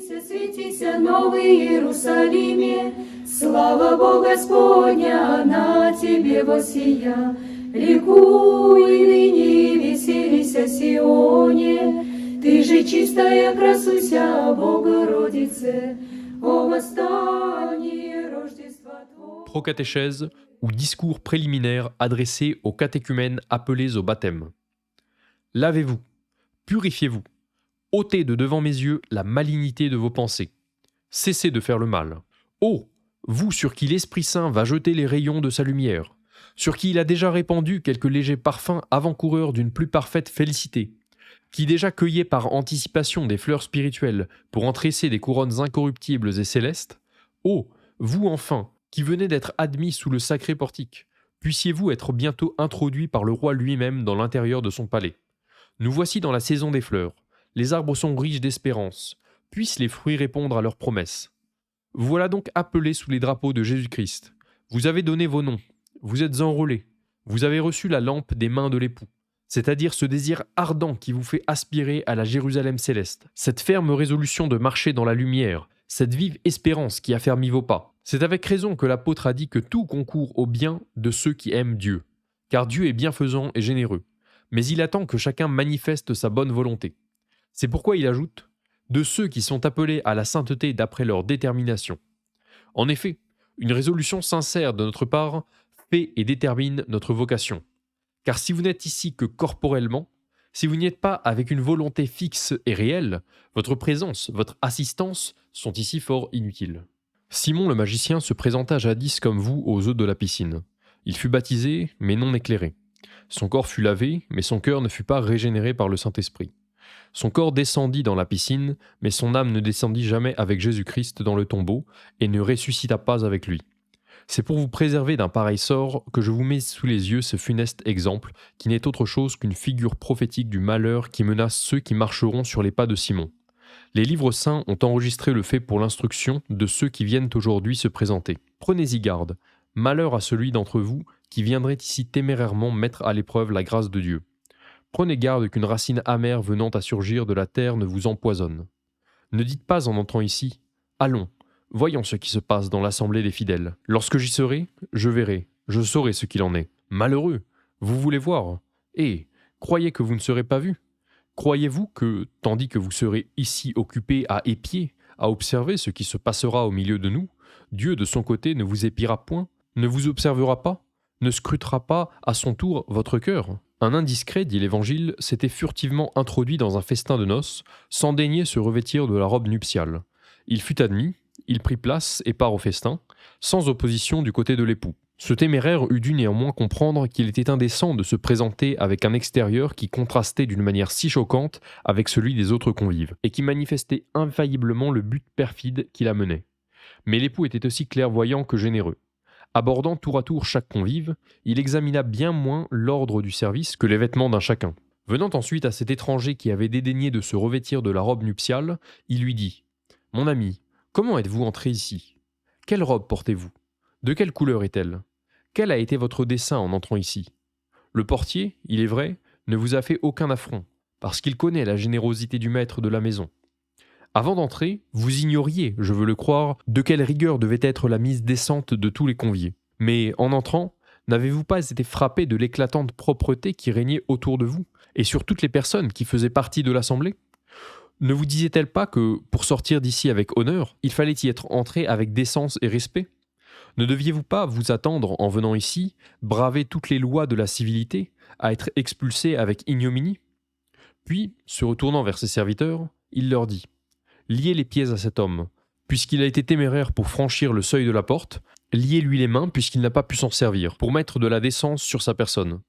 Светися, Новый Иерусалиме, слава Бога Господня на тебе воссия. Ликуй ныне, веселися, Сионе, ты же чистая, красуйся, Богородице, о восстании Рождества Твоего. Procatéchèse ou discours préliminaire adressé aux catéchumènes appelés au baptême. Lavez-vous, purifiez-vous, ôtez de devant mes yeux la malignité de vos pensées. Cessez de faire le mal. Ô, vous sur qui l'Esprit Saint va jeter les rayons de sa lumière, sur qui il a déjà répandu quelques légers parfums avant-coureurs d'une plus parfaite félicité, qui déjà cueillait par anticipation des fleurs spirituelles pour entresser des couronnes incorruptibles et célestes, ô, vous enfin, qui venez d'être admis sous le sacré portique, puissiez-vous être bientôt introduit par le roi lui-même dans l'intérieur de son palais. Nous voici dans la saison des fleurs, les arbres sont riches d'espérance, puissent les fruits répondre à leurs promesses. Vous voilà donc appelés sous les drapeaux de Jésus-Christ, vous avez donné vos noms, vous êtes enrôlés, vous avez reçu la lampe des mains de l'époux, c'est-à-dire ce désir ardent qui vous fait aspirer à la Jérusalem céleste, cette ferme résolution de marcher dans la lumière, cette vive espérance qui affermit vos pas. C'est avec raison que l'apôtre a dit que tout concourt au bien de ceux qui aiment Dieu, car Dieu est bienfaisant et généreux, mais il attend que chacun manifeste sa bonne volonté. C'est pourquoi il ajoute « de ceux qui sont appelés à la sainteté d'après leur détermination ». En effet, une résolution sincère de notre part fait et détermine notre vocation. Car si vous n'êtes ici que corporellement, si vous n'y êtes pas avec une volonté fixe et réelle, votre présence, votre assistance sont ici fort inutiles. Simon le magicien se présenta jadis comme vous aux eaux de la piscine. Il fut baptisé, mais non éclairé. Son corps fut lavé, mais son cœur ne fut pas régénéré par le Saint-Esprit. Son corps descendit dans la piscine, mais son âme ne descendit jamais avec Jésus-Christ dans le tombeau et ne ressuscita pas avec lui. C'est pour vous préserver d'un pareil sort que je vous mets sous les yeux ce funeste exemple, qui n'est autre chose qu'une figure prophétique du malheur qui menace ceux qui marcheront sur les pas de Simon. Les livres saints ont enregistré le fait pour l'instruction de ceux qui viennent aujourd'hui se présenter. Prenez-y garde, malheur à celui d'entre vous qui viendrait ici témérairement mettre à l'épreuve la grâce de Dieu. Prenez garde qu'une racine amère venant à surgir de la terre ne vous empoisonne. Ne dites pas en entrant ici « Allons, voyons ce qui se passe dans l'assemblée des fidèles. Lorsque j'y serai, je verrai, je saurai ce qu'il en est. Malheureux, vous voulez voir, et croyez que vous ne serez pas vu. Croyez-vous que, tandis que vous serez ici occupés à épier, à observer ce qui se passera au milieu de nous, Dieu de son côté ne vous épiera point, ne vous observera pas, ne scrutera pas à son tour votre cœur? Un indiscret, dit l'Évangile, s'était furtivement introduit dans un festin de noces, sans daigner se revêtir de la robe nuptiale. Il fut admis, il prit place et part au festin, sans opposition du côté de l'époux. Ce téméraire eût dû néanmoins comprendre qu'il était indécent de se présenter avec un extérieur qui contrastait d'une manière si choquante avec celui des autres convives, et qui manifestait infailliblement le but perfide qui la menait. Mais l'époux était aussi clairvoyant que généreux. Abordant tour à tour chaque convive, il examina bien moins l'ordre du service que les vêtements d'un chacun. Venant ensuite à cet étranger qui avait dédaigné de se revêtir de la robe nuptiale, il lui dit « Mon ami, comment êtes-vous entré ici? Quelle robe portez-vous? De quelle couleur est-elle? Quel a été votre dessein en entrant ici? Le portier, il est vrai, ne vous a fait aucun affront, parce qu'il connaît la générosité du maître de la maison. Avant d'entrer, vous ignoriez, je veux le croire, de quelle rigueur devait être la mise décente de tous les conviés. Mais en entrant, n'avez-vous pas été frappé de l'éclatante propreté qui régnait autour de vous, et sur toutes les personnes qui faisaient partie de l'assemblée? Ne vous disait-elle pas que, pour sortir d'ici avec honneur, il fallait y être entré avec décence et respect? Ne deviez-vous pas vous attendre, en venant ici, braver toutes les lois de la civilité, à être expulsé avec ignominie? Puis, se retournant vers ses serviteurs, il leur dit « Liez les pieds à cet homme, puisqu'il a été téméraire pour franchir le seuil de la porte, liez-lui les mains puisqu'il n'a pas pu s'en servir, pour mettre de la décence sur sa personne.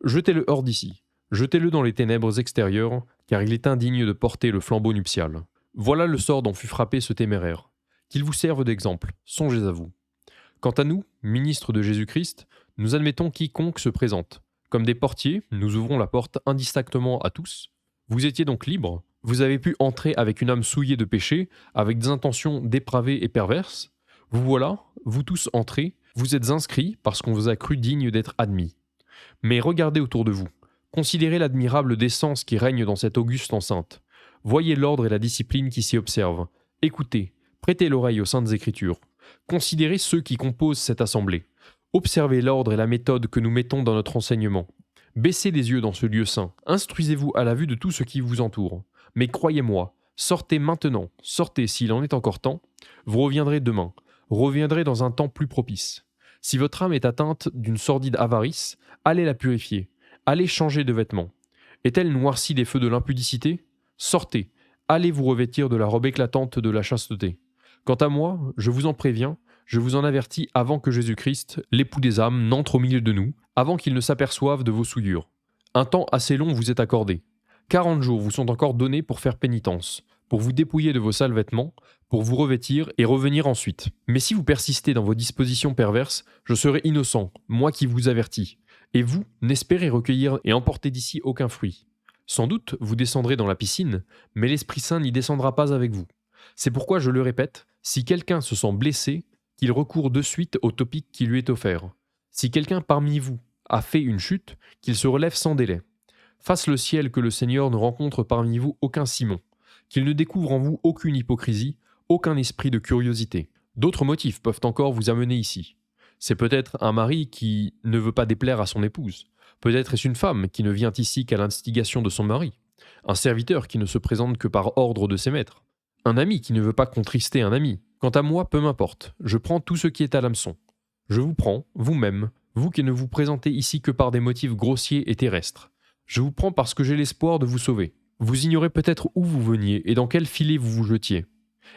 Jetez-le hors d'ici, jetez-le dans les ténèbres extérieures, car il est indigne de porter le flambeau nuptial. Voilà le sort dont fut frappé ce téméraire. Qu'il vous serve d'exemple, songez à vous. Quant à nous, ministres de Jésus-Christ, nous admettons quiconque se présente. Comme des portiers, nous ouvrons la porte indistinctement à tous. Vous étiez donc libres, vous avez pu entrer avec une âme souillée de péché, avec des intentions dépravées et perverses. Vous voilà, vous tous entrez, vous êtes inscrits parce qu'on vous a cru digne d'être admis. Mais regardez autour de vous, considérez l'admirable décence qui règne dans cette auguste enceinte. Voyez l'ordre et la discipline qui s'y observent. Écoutez, prêtez l'oreille aux saintes écritures. Considérez ceux qui composent cette assemblée. Observez l'ordre et la méthode que nous mettons dans notre enseignement. Baissez les yeux dans ce lieu saint. Instruisez-vous à la vue de tout ce qui vous entoure. Mais croyez-moi, sortez maintenant, sortez s'il en est encore temps. Vous reviendrez demain, reviendrez dans un temps plus propice. Si votre âme est atteinte d'une sordide avarice, allez la purifier, allez changer de vêtements. Est-elle noircie des feux de l'impudicité ? Sortez, allez vous revêtir de la robe éclatante de la chasteté. Quant à moi, je vous en préviens, je vous en avertis avant que Jésus-Christ, l'époux des âmes, n'entre au milieu de nous, avant qu'il ne s'aperçoive de vos souillures. Un temps assez long vous est accordé. 40 jours vous sont encore donnés pour faire pénitence, pour vous dépouiller de vos sales vêtements, pour vous revêtir et revenir ensuite. Mais si vous persistez dans vos dispositions perverses, je serai innocent, moi qui vous avertis. Et vous, n'espérez recueillir et emporter d'ici aucun fruit. Sans doute, vous descendrez dans la piscine, mais l'Esprit Saint n'y descendra pas avec vous. C'est pourquoi je le répète, si quelqu'un se sent blessé, qu'il recourt de suite au topique qui lui est offert. Si quelqu'un parmi vous a fait une chute, qu'il se relève sans délai. Fasse le ciel que le Seigneur ne rencontre parmi vous aucun Simon, qu'il ne découvre en vous aucune hypocrisie, aucun esprit de curiosité. D'autres motifs peuvent encore vous amener ici. C'est peut-être un mari qui ne veut pas déplaire à son épouse. Peut-être est-ce une femme qui ne vient ici qu'à l'instigation de son mari. Un serviteur qui ne se présente que par ordre de ses maîtres. Un ami qui ne veut pas contrister un ami. Quant à moi, peu m'importe. Je prends tout ce qui est à l'hameçon. Je vous prends, vous-même, vous qui ne vous présentez ici que par des motifs grossiers et terrestres. Je vous prends parce que j'ai l'espoir de vous sauver. Vous ignorez peut-être où vous veniez et dans quel filet vous vous jetiez.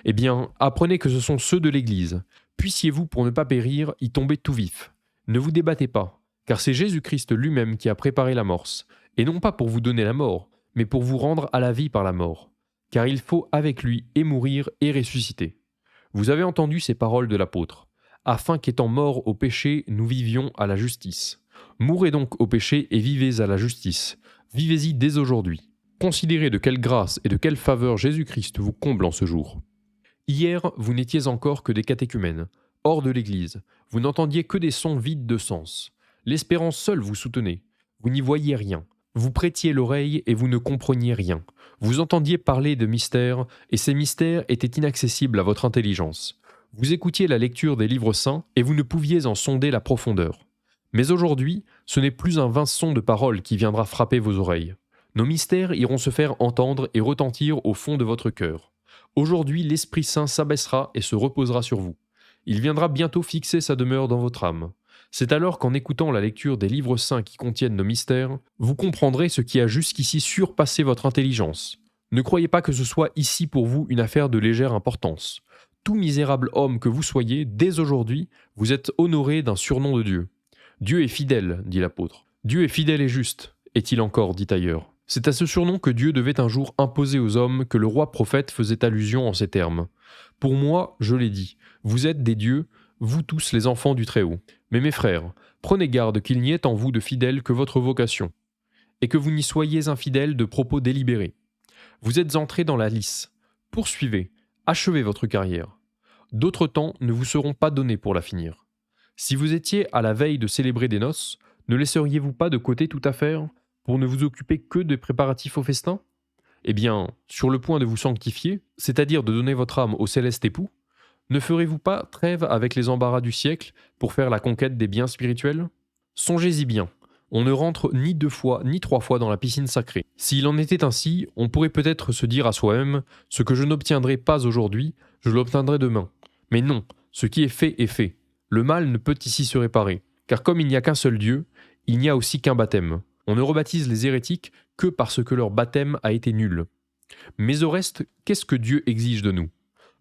Eh bien, apprenez que ce sont ceux de l'Église. Puissiez-vous, pour ne pas périr, y tomber tout vif. Ne vous débattez pas, car c'est Jésus-Christ lui-même qui a préparé l'amorce, et non pas pour vous donner la mort, mais pour vous rendre à la vie par la mort. Car il faut avec lui et mourir et ressusciter. Vous avez entendu ces paroles de l'apôtre, afin qu'étant morts au péché, nous vivions à la justice. Mourez donc au péché et vivez à la justice. Vivez-y dès aujourd'hui. Considérez de quelle grâce et de quelle faveur Jésus-Christ vous comble en ce jour. Hier, vous n'étiez encore que des catéchumènes, hors de l'Église. Vous n'entendiez que des sons vides de sens. L'espérance seule vous soutenait. Vous n'y voyiez rien. Vous prêtiez l'oreille et vous ne compreniez rien. Vous entendiez parler de mystères, et ces mystères étaient inaccessibles à votre intelligence. Vous écoutiez la lecture des livres saints, et vous ne pouviez en sonder la profondeur. Mais aujourd'hui, ce n'est plus un vain son de parole qui viendra frapper vos oreilles. Nos mystères iront se faire entendre et retentir au fond de votre cœur. Aujourd'hui, l'Esprit Saint s'abaissera et se reposera sur vous. Il viendra bientôt fixer sa demeure dans votre âme. C'est alors qu'en écoutant la lecture des livres saints qui contiennent nos mystères, vous comprendrez ce qui a jusqu'ici surpassé votre intelligence. Ne croyez pas que ce soit ici pour vous une affaire de légère importance. Tout misérable homme que vous soyez, dès aujourd'hui, vous êtes honoré d'un surnom de Dieu. Dieu est fidèle, dit l'apôtre. Dieu est fidèle et juste, est-il encore dit ailleurs. C'est à ce surnom que Dieu devait un jour imposer aux hommes que le roi prophète faisait allusion en ces termes. Pour moi, je l'ai dit, vous êtes des dieux, vous tous les enfants du Très-Haut. Mais mes frères, prenez garde qu'il n'y ait en vous de fidèle que votre vocation, et que vous n'y soyez infidèles de propos délibérés. Vous êtes entrés dans la lice. Poursuivez, achevez votre carrière. D'autres temps ne vous seront pas donnés pour la finir. Si vous étiez à la veille de célébrer des noces, ne laisseriez-vous pas de côté toute affaire pour ne vous occuper que des préparatifs au festin ? Eh bien, sur le point de vous sanctifier, c'est-à-dire de donner votre âme au céleste époux, ne ferez-vous pas trêve avec les embarras du siècle pour faire la conquête des biens spirituels ? Songez-y bien, on ne rentre ni 2 fois ni 3 fois dans la piscine sacrée. S'il en était ainsi, on pourrait peut-être se dire à soi-même « Ce que je n'obtiendrai pas aujourd'hui, je l'obtiendrai demain ». Mais non, ce qui est fait est fait. Le mal ne peut ici se réparer, car comme il n'y a qu'un seul Dieu, il n'y a aussi qu'un baptême. On ne rebaptise les hérétiques que parce que leur baptême a été nul. Mais au reste, qu'est-ce que Dieu exige de nous ?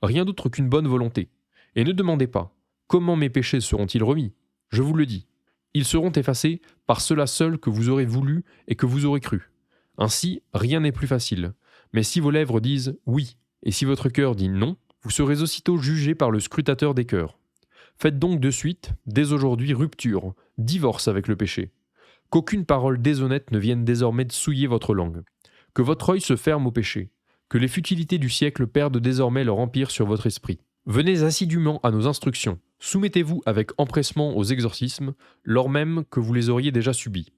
Rien d'autre qu'une bonne volonté. Et ne demandez pas « Comment mes péchés seront-ils remis ?» Je vous le dis. Ils seront effacés par cela seul que vous aurez voulu et que vous aurez cru. Ainsi, rien n'est plus facile. Mais si vos lèvres disent « oui » et si votre cœur dit « non », vous serez aussitôt jugé par le scrutateur des cœurs. Faites donc de suite, dès aujourd'hui, rupture, divorce avec le péché. Qu'aucune parole déshonnête ne vienne désormais souiller votre langue. Que votre œil se ferme au péché. Que les futilités du siècle perdent désormais leur empire sur votre esprit. Venez assidûment à nos instructions. Soumettez-vous avec empressement aux exorcismes, lors même que vous les auriez déjà subis.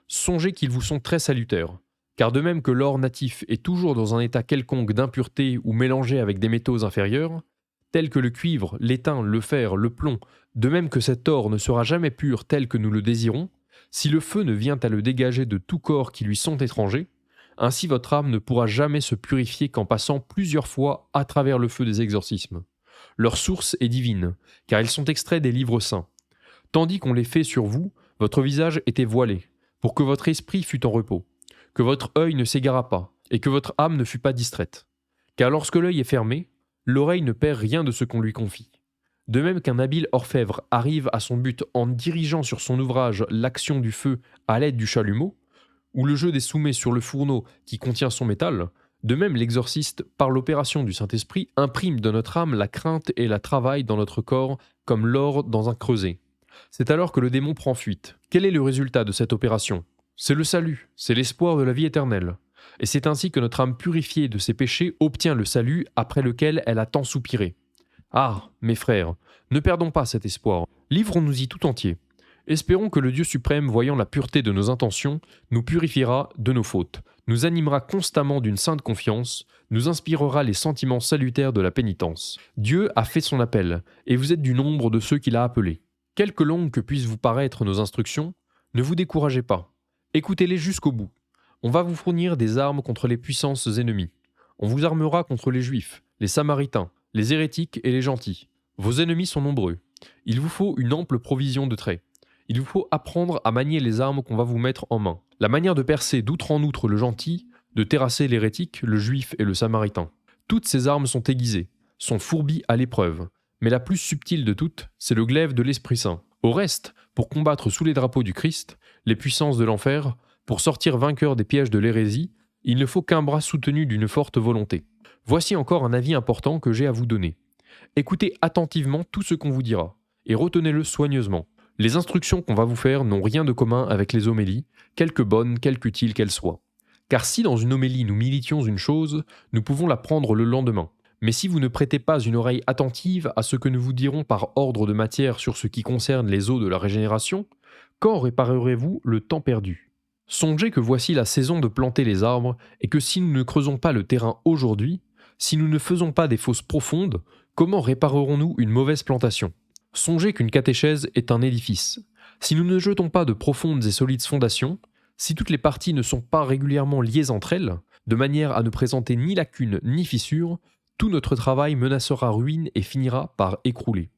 Songez qu'ils vous sont très salutaires, Car de même que l'or natif est toujours dans un état quelconque d'impureté ou mélangé avec des métaux inférieurs, tels que le cuivre, l'étain, le fer, le plomb, de même que cet or ne sera jamais pur tel que nous le désirons, si le feu ne vient à le dégager de tout corps qui lui sont étrangers, ainsi votre âme ne pourra jamais se purifier qu'en passant plusieurs fois à travers le feu des exorcismes. Leur source est divine, car ils sont extraits des livres saints. Tandis qu'on les fait sur vous, votre visage était voilé, pour que votre esprit fût en repos, que votre œil ne s'égarât pas, et que votre âme ne fût pas distraite. Car lorsque l'œil est fermé, l'oreille ne perd rien de ce qu'on lui confie. De même qu'un habile orfèvre arrive à son but en dirigeant sur son ouvrage l'action du feu à l'aide du chalumeau, ou le jeu des soumets sur le fourneau qui contient son métal, de même l'exorciste, par l'opération du Saint-Esprit, imprime dans notre âme la crainte et la travaille dans notre corps comme l'or dans un creuset. C'est alors que le démon prend fuite. Quel est le résultat de cette opération ? C'est le salut, c'est l'espoir de la vie éternelle. Et c'est ainsi que notre âme purifiée de ses péchés obtient le salut après lequel elle a tant soupiré. Ah, mes frères, ne perdons pas cet espoir, livrons-nous-y tout entier. Espérons que le Dieu suprême, voyant la pureté de nos intentions, nous purifiera de nos fautes, nous animera constamment d'une sainte confiance, nous inspirera les sentiments salutaires de la pénitence. Dieu a fait son appel, et vous êtes du nombre de ceux qu'il a appelés. Quelque longues que puissent vous paraître nos instructions, ne vous découragez pas. Écoutez-les jusqu'au bout. On va vous fournir des armes contre les puissances ennemies. On vous armera contre les Juifs, les Samaritains, les hérétiques et les gentils. Vos ennemis sont nombreux. Il vous faut une ample provision de traits. Il vous faut apprendre à manier les armes qu'on va vous mettre en main. La manière de percer d'outre en outre le gentil, de terrasser l'hérétique, le juif et le samaritain. Toutes ces armes sont aiguisées, sont fourbies à l'épreuve. Mais la plus subtile de toutes, c'est le glaive de l'Esprit Saint. Au reste, pour combattre sous les drapeaux du Christ, les puissances de l'enfer, pour sortir vainqueur des pièges de l'hérésie, il ne faut qu'un bras soutenu d'une forte volonté. Voici encore un avis important que j'ai à vous donner. Écoutez attentivement tout ce qu'on vous dira, et retenez-le soigneusement. Les instructions qu'on va vous faire n'ont rien de commun avec les homélies, quelque bonnes, quelque utiles qu'elles soient. Car si dans une homélie nous militions une chose, nous pouvons la prendre le lendemain. Mais si vous ne prêtez pas une oreille attentive à ce que nous vous dirons par ordre de matière sur ce qui concerne les eaux de la régénération, quand réparerez-vous le temps perdu ? Songez que voici la saison de planter les arbres, et que si nous ne creusons pas le terrain aujourd'hui, si nous ne faisons pas des fosses profondes, comment réparerons-nous une mauvaise plantation ? Songez qu'une catéchèse est un édifice. Si nous ne jetons pas de profondes et solides fondations, si toutes les parties ne sont pas régulièrement liées entre elles, de manière à ne présenter ni lacunes ni fissures, tout notre travail menacera ruine et finira par écrouler.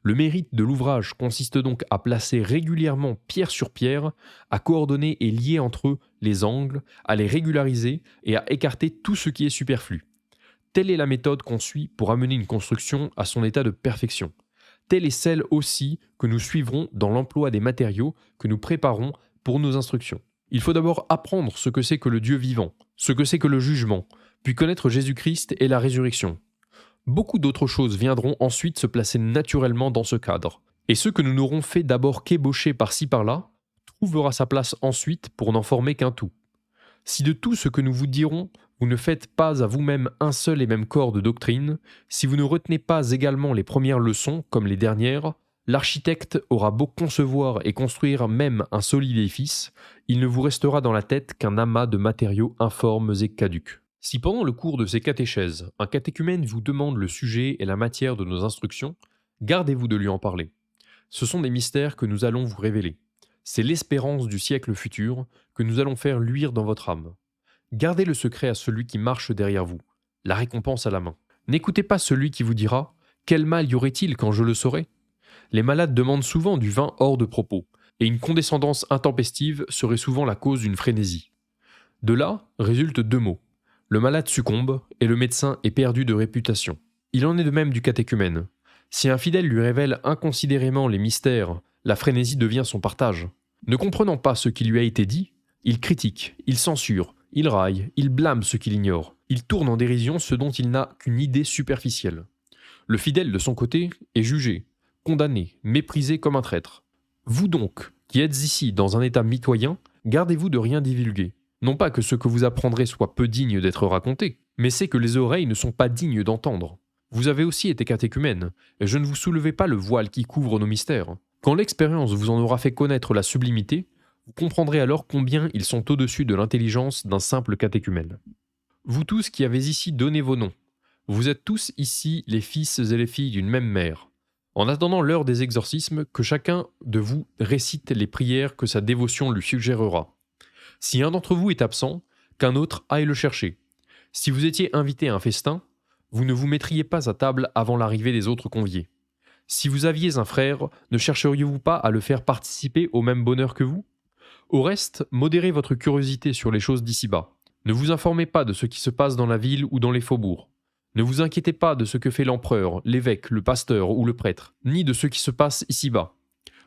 Le mérite de l'ouvrage consiste donc à placer régulièrement pierre sur pierre, à coordonner et lier entre eux les angles, à les régulariser et à écarter tout ce qui est superflu. Telle est la méthode qu'on suit pour amener une construction à son état de perfection. Telle est celle aussi que nous suivrons dans l'emploi des matériaux que nous préparons pour nos instructions. Il faut d'abord apprendre ce que c'est que le Dieu vivant, ce que c'est que le jugement, puis connaître Jésus-Christ et la résurrection. Beaucoup d'autres choses viendront ensuite se placer naturellement dans ce cadre. Et ce que nous n'aurons fait d'abord qu'ébaucher par-ci par-là, trouvera sa place ensuite pour n'en former qu'un tout. Si de tout ce que nous vous dirons, vous ne faites pas à vous-même un seul et même corps de doctrine, si vous ne retenez pas également les premières leçons comme les dernières, l'architecte aura beau concevoir et construire même un solide édifice, il ne vous restera dans la tête qu'un amas de matériaux informes et caducs. Si pendant le cours de ces catéchèses, un catéchumène vous demande le sujet et la matière de nos instructions, gardez-vous de lui en parler. Ce sont des mystères que nous allons vous révéler. C'est l'espérance du siècle futur que nous allons faire luire dans votre âme. Gardez le secret à celui qui marche derrière vous, la récompense à la main. N'écoutez pas celui qui vous dira « Quel mal y aurait-il quand je le saurais ?» Les malades demandent souvent du vin hors de propos, et une condescendance intempestive serait souvent la cause d'une frénésie. De là résultent deux mots. Le malade succombe et le médecin est perdu de réputation. Il en est de même du catéchumène. Si un fidèle lui révèle inconsidérément les mystères, la frénésie devient son partage. Ne comprenant pas ce qui lui a été dit, il critique, il censure, il raille, il blâme ce qu'il ignore. Il tourne en dérision ce dont il n'a qu'une idée superficielle. Le fidèle, de son côté, est jugé, condamné, méprisé comme un traître. Vous donc, qui êtes ici dans un état mitoyen, gardez-vous de rien divulguer. Non pas que ce que vous apprendrez soit peu digne d'être raconté, mais c'est que les oreilles ne sont pas dignes d'entendre. Vous avez aussi été catéchumène, et je ne vous soulevais pas le voile qui couvre nos mystères. Quand l'expérience vous en aura fait connaître la sublimité, Vous comprendrez alors combien ils sont au-dessus de l'intelligence d'un simple catéchumène. Vous tous qui avez ici donné vos noms, vous êtes tous ici les fils et les filles d'une même mère. En attendant l'heure des exorcismes, que chacun de vous récite les prières que sa dévotion lui suggérera. Si un d'entre vous est absent, qu'un autre aille le chercher. Si vous étiez invité à un festin, vous ne vous mettriez pas à table avant l'arrivée des autres conviés. Si vous aviez un frère, ne chercheriez-vous pas à le faire participer au même bonheur que vous? Au reste, modérez votre curiosité sur les choses d'ici-bas. Ne vous informez pas de ce qui se passe dans la ville ou dans les faubourgs. Ne vous inquiétez pas de ce que fait l'empereur, l'évêque, le pasteur ou le prêtre, ni de ce qui se passe ici-bas.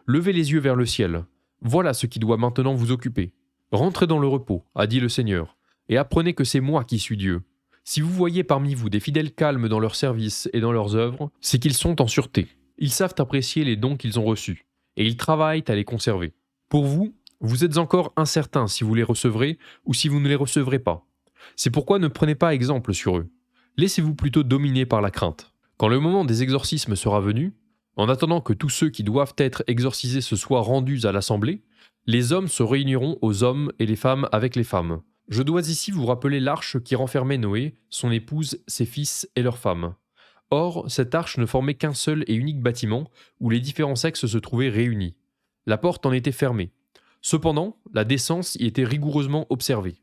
Levez les yeux vers le ciel. Voilà ce qui doit maintenant vous occuper. Rentrez dans le repos, a dit le Seigneur, et apprenez que c'est moi qui suis Dieu. Si vous voyez parmi vous des fidèles calmes dans leur service et dans leurs œuvres, c'est qu'ils sont en sûreté. Ils savent apprécier les dons qu'ils ont reçus, et ils travaillent à les conserver. Pour vous, vous êtes encore incertain si vous les recevrez ou si vous ne les recevrez pas. C'est pourquoi ne prenez pas exemple sur eux. Laissez-vous plutôt dominer par la crainte. Quand le moment des exorcismes sera venu, en attendant que tous ceux qui doivent être exorcisés se soient rendus à l'assemblée, les hommes se réuniront aux hommes et les femmes avec les femmes. Je dois ici vous rappeler l'arche qui renfermait Noé, son épouse, ses fils et leurs femmes. Or, cette arche ne formait qu'un seul et unique bâtiment où les différents sexes se trouvaient réunis. La porte en était fermée. Cependant, la décence y était rigoureusement observée.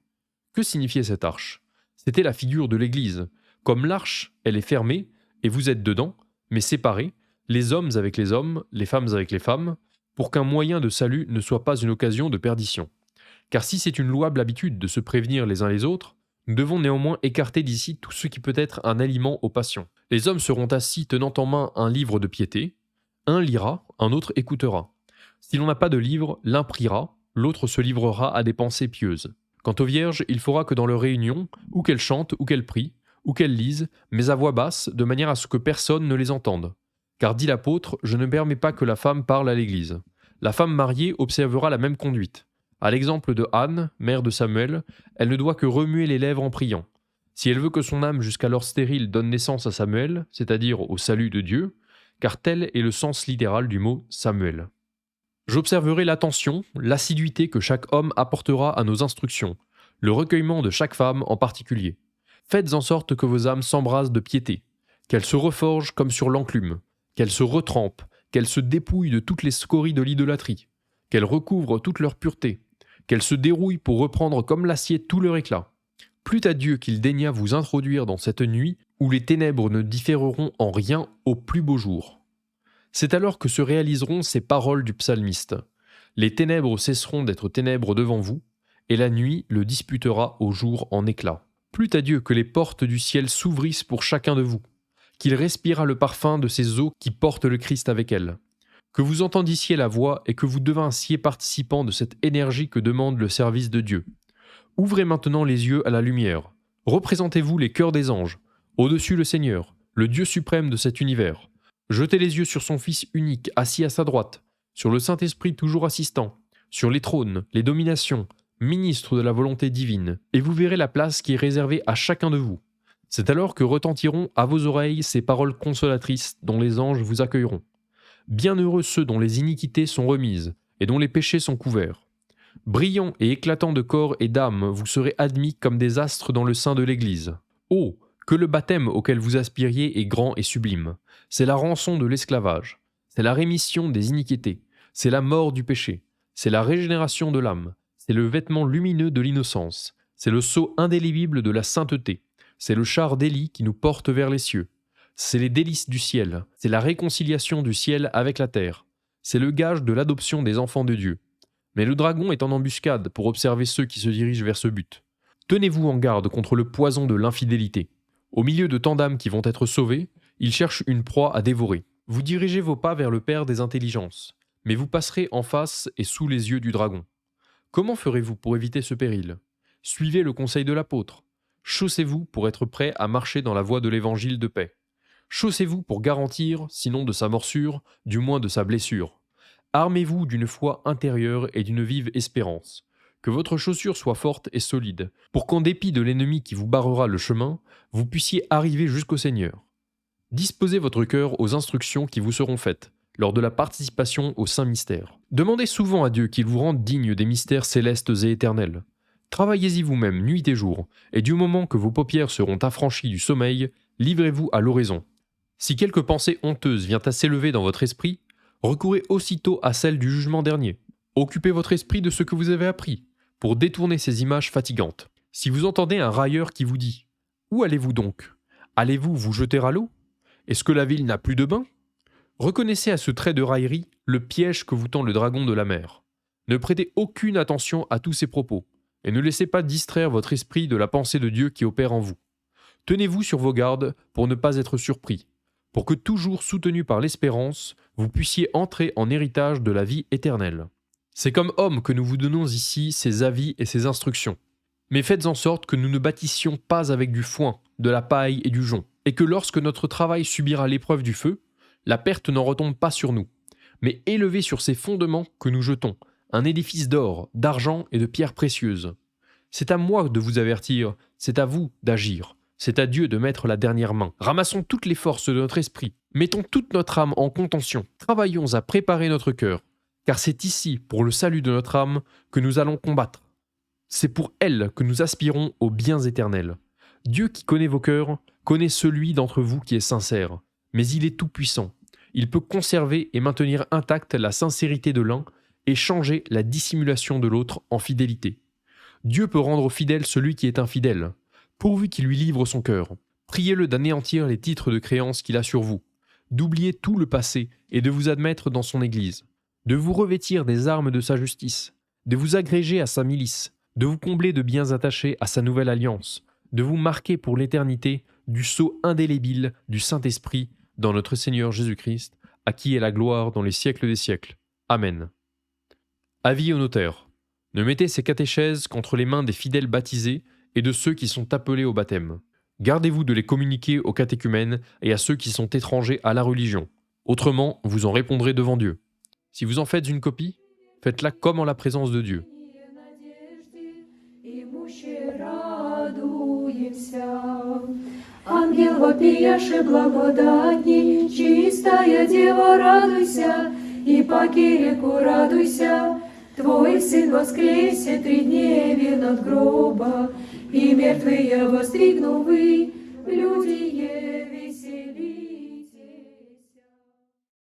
Que signifiait cette arche? C'était la figure de l'Église. Comme l'arche, elle est fermée, et vous êtes dedans, mais séparés, les hommes avec les hommes, les femmes avec les femmes, pour qu'un moyen de salut ne soit pas une occasion de perdition. Car si c'est une louable habitude de se prévenir les uns les autres, nous devons néanmoins écarter d'ici tout ce qui peut être un aliment aux passions. Les hommes seront assis tenant en main un livre de piété, un lira, un autre écoutera. Si l'on n'a pas de livre, l'un priera, l'autre se livrera à des pensées pieuses. Quant aux vierges, il faudra que dans leur réunion, ou qu'elles chantent, ou qu'elles prient, ou qu'elles lisent, mais à voix basse, de manière à ce que personne ne les entende. Car dit l'apôtre, je ne permets pas que la femme parle à l'Église. La femme mariée observera la même conduite. À l'exemple de Anne, mère de Samuel, elle ne doit que remuer les lèvres en priant. Si elle veut que son âme jusqu'alors stérile donne naissance à Samuel, c'est-à-dire au salut de Dieu, car tel est le sens littéral du mot Samuel. J'observerai l'attention, l'assiduité que chaque homme apportera à nos instructions, le recueillement de chaque femme en particulier. Faites en sorte que vos âmes s'embrassent de piété, qu'elles se reforgent comme sur l'enclume, qu'elles se retrempent, qu'elles se dépouillent de toutes les scories de l'idolâtrie, qu'elles recouvrent toute leur pureté, qu'elles se dérouillent pour reprendre comme l'acier tout leur éclat. Plût à Dieu qu'il daigna vous introduire dans cette nuit où les ténèbres ne différeront en rien au plus beau jour. C'est alors que se réaliseront ces paroles du psalmiste. Les ténèbres cesseront d'être ténèbres devant vous, et la nuit le disputera au jour en éclat. Plût à Dieu que les portes du ciel s'ouvrissent pour chacun de vous, qu'il respirât le parfum de ces eaux qui portent le Christ avec elles, que vous entendissiez la voix et que vous devinssiez participants de cette énergie que demande le service de Dieu. Ouvrez maintenant les yeux à la lumière. Représentez-vous les cœurs des anges, au-dessus le Seigneur, le Dieu suprême de cet univers. Jetez les yeux sur son Fils unique, assis à sa droite, sur le Saint-Esprit toujours assistant, sur les trônes, les dominations, ministres de la volonté divine, et vous verrez la place qui est réservée à chacun de vous. C'est alors que retentiront à vos oreilles ces paroles consolatrices dont les anges vous accueilleront. Bienheureux ceux dont les iniquités sont remises, et dont les péchés sont couverts. Brillants et éclatants de corps et d'âme, vous serez admis comme des astres dans le sein de l'Église. Oh, que le baptême auquel vous aspiriez est grand et sublime. C'est la rançon de l'esclavage. C'est la rémission des iniquités. C'est la mort du péché. C'est la régénération de l'âme. C'est le vêtement lumineux de l'innocence. C'est le sceau indélébile de la sainteté. C'est le char d'Élie qui nous porte vers les cieux. C'est les délices du ciel. C'est la réconciliation du ciel avec la terre. C'est le gage de l'adoption des enfants de Dieu. Mais le dragon est en embuscade pour observer ceux qui se dirigent vers ce but. Tenez-vous en garde contre le poison de l'infidélité. Au milieu de tant d'âmes qui vont être sauvées, il cherche une proie à dévorer. Vous dirigez vos pas vers le Père des intelligences, mais vous passerez en face et sous les yeux du dragon. Comment ferez-vous pour éviter ce péril? Suivez le conseil de l'apôtre. Chaussez-vous pour être prêt à marcher dans la voie de l'évangile de paix. Chaussez-vous pour garantir, sinon de sa morsure, du moins de sa blessure. Armez-vous d'une foi intérieure et d'une vive espérance. Que votre chaussure soit forte et solide, pour qu'en dépit de l'ennemi qui vous barrera le chemin, vous puissiez arriver jusqu'au Seigneur. Disposez votre cœur aux instructions qui vous seront faites. lors de la participation au Saint Mystère. Demandez souvent à Dieu qu'il vous rende digne des mystères célestes et éternels. Travaillez-y vous-même nuit et jour, et du moment que vos paupières seront affranchies du sommeil, livrez-vous à l'oraison. Si quelque pensée honteuse vient à s'élever dans votre esprit, recourez aussitôt à celle du jugement dernier. Occupez votre esprit de ce que vous avez appris, pour détourner ces images fatigantes. Si vous entendez un railleur qui vous dit « Où allez-vous donc ? Allez-vous vous jeter à l'eau ? Est-ce que la ville n'a plus de bain ?» Reconnaissez à ce trait de raillerie le piège que vous tend le dragon de la mer. Ne prêtez aucune attention à tous ces propos, et ne laissez pas distraire votre esprit de la pensée de Dieu qui opère en vous. Tenez-vous sur vos gardes pour ne pas être surpris, pour que toujours soutenu par l'espérance, vous puissiez entrer en héritage de la vie éternelle. C'est comme homme que nous vous donnons ici ces avis et ces instructions. Mais faites en sorte que nous ne bâtissions pas avec du foin, de la paille et du jonc, et que lorsque notre travail subira l'épreuve du feu, la perte n'en retombe pas sur nous, mais élevez sur ces fondements que nous jetons, un édifice d'or, d'argent et de pierres précieuses. C'est à moi de vous avertir, c'est à vous d'agir, c'est à Dieu de mettre la dernière main. Ramassons toutes les forces de notre esprit, mettons toute notre âme en contention, travaillons à préparer notre cœur, car c'est ici, pour le salut de notre âme, que nous allons combattre. C'est pour elle que nous aspirons aux biens éternels. Dieu qui connaît vos cœurs, connaît celui d'entre vous qui est sincère, mais il est tout-puissant. Il peut conserver et maintenir intacte la sincérité de l'un et changer la dissimulation de l'autre en fidélité. Dieu peut rendre fidèle celui qui est infidèle, pourvu qu'il lui livre son cœur. Priez-le d'anéantir les titres de créance qu'il a sur vous, d'oublier tout le passé et de vous admettre dans son Église, de vous revêtir des armes de sa justice, de vous agréger à sa milice, de vous combler de biens attachés à sa nouvelle alliance, de vous marquer pour l'éternité du sceau indélébile du Saint-Esprit dans notre Seigneur Jésus-Christ, à qui est la gloire dans les siècles des siècles. Amen. Avis au notaire. Ne mettez ces catéchèses qu'entre les mains des fidèles baptisés et de ceux qui sont appelés au baptême. Gardez-vous de les communiquer aux catéchumènes et à ceux qui sont étrangers à la religion. Autrement, vous en répondrez devant Dieu. Si vous en faites une copie, faites-la comme en la présence de Dieu. Ангел вопияши благодатней, чистая дева, радуйся, и паки реку радуйся. Твой сын воскресе 3 дневе от гроба, и мертвые востригнувы, люди весели.